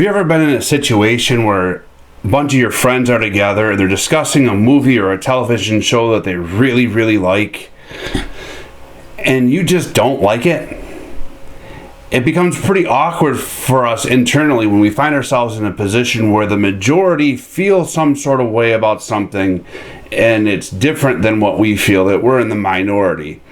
Have you ever been in a situation where a bunch of your friends are together and they're discussing a movie or a television show that they really, really like, and you just don't like it? It becomes pretty awkward for us internally when we find ourselves in a position where the majority feel some sort of way about something and it's different than what we feel, that we're in the minority.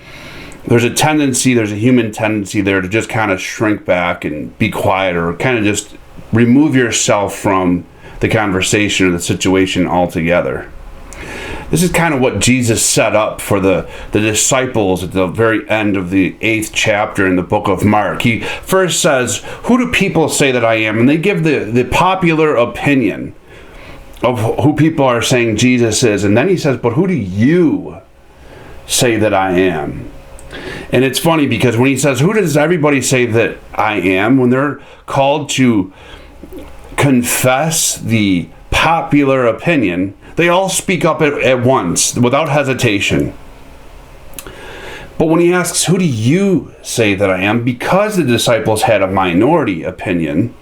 There's a human tendency there to just kind of shrink back and be quiet, or kind of just remove yourself from the conversation or the situation altogether. This is kind of what Jesus set up for the disciples at the very end of the 8th chapter in the book of Mark. He first says, "Who do people say that I am?" And they give the popular opinion of who people are saying Jesus is. And then he says, "But who do you say that I am?" And it's funny because when he says, "Who does everybody say that I am?" when they're called to confess the popular opinion, they all speak up at once without hesitation. But when he asks, "Who do you say that I am?" because the disciples had a minority opinion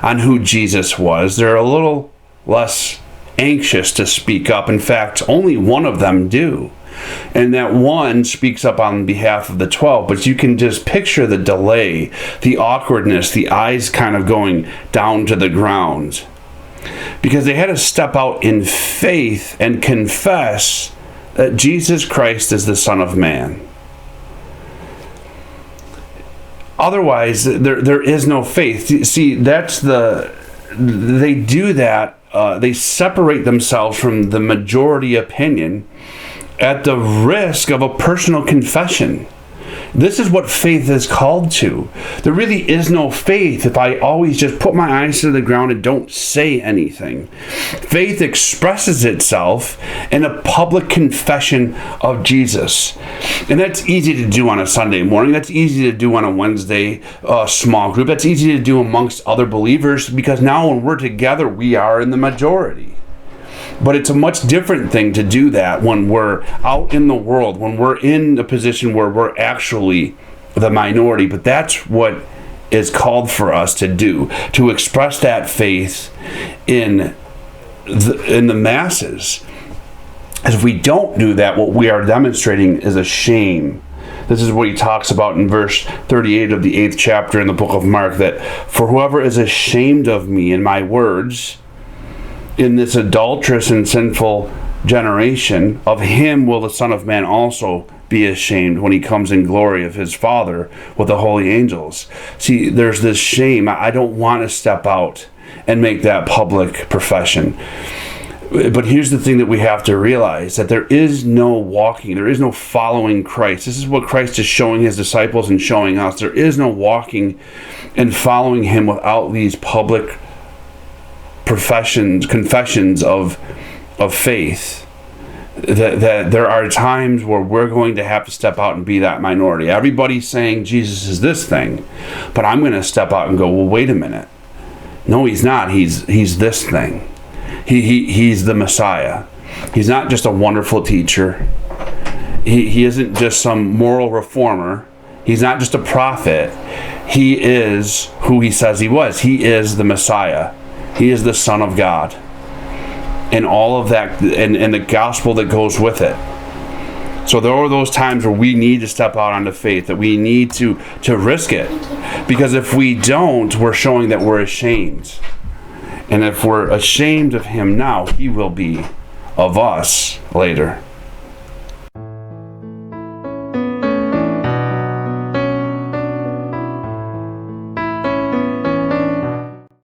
on who Jesus was, they're a little less anxious to speak up. In fact, only one of them do. And that one speaks up on behalf of the 12. But you can just picture the delay, the awkwardness, the eyes kind of going down to the ground. Because they had to step out in faith and confess that Jesus Christ is the Son of Man. Otherwise, there is no faith. See, they do that. They separate themselves from the majority opinion at the risk of a personal confession. This is what faith is called to. There really is no faith if I always just put my eyes to the ground and don't say anything. Faith expresses itself in a public confession of Jesus. And that's easy to do on a Sunday morning. That's easy to do on a Wednesday small group. That's easy to do amongst other believers, because now when we're together, we are in the majority. But it's a much different thing to do that when we're out in the world, when we're in a position where we're actually the minority. But that's what is called for us to do, to express that faith in the masses. As if we don't do that, what we are demonstrating is a shame. This is what he talks about in verse 38 of the 8th chapter in the book of Mark, that "For whoever is ashamed of me and my words in this adulterous and sinful generation, of him will the Son of Man also be ashamed when he comes in glory of his Father with the holy angels." See, there's this shame. I don't want to step out and make that public profession. But here's the thing that we have to realize, that there is no walking, there is no following Christ. This is what Christ is showing his disciples and showing us. There is no walking and following him without these public confessions of faith. That there are times where we're going to have to step out and be that minority. Everybody's saying Jesus is this thing, but I'm going to step out and go, well, wait a minute. No, he's not. He's this thing. He's the Messiah. He's not just a wonderful teacher. He isn't just some moral reformer. He's not just a prophet. He is who he says he was. He is the Messiah. He is the Son of God. And all of that, and the gospel that goes with it. So there are those times where we need to step out onto faith, that we need to risk it. Because if we don't, we're showing that we're ashamed. And if we're ashamed of him now, he will be of us later.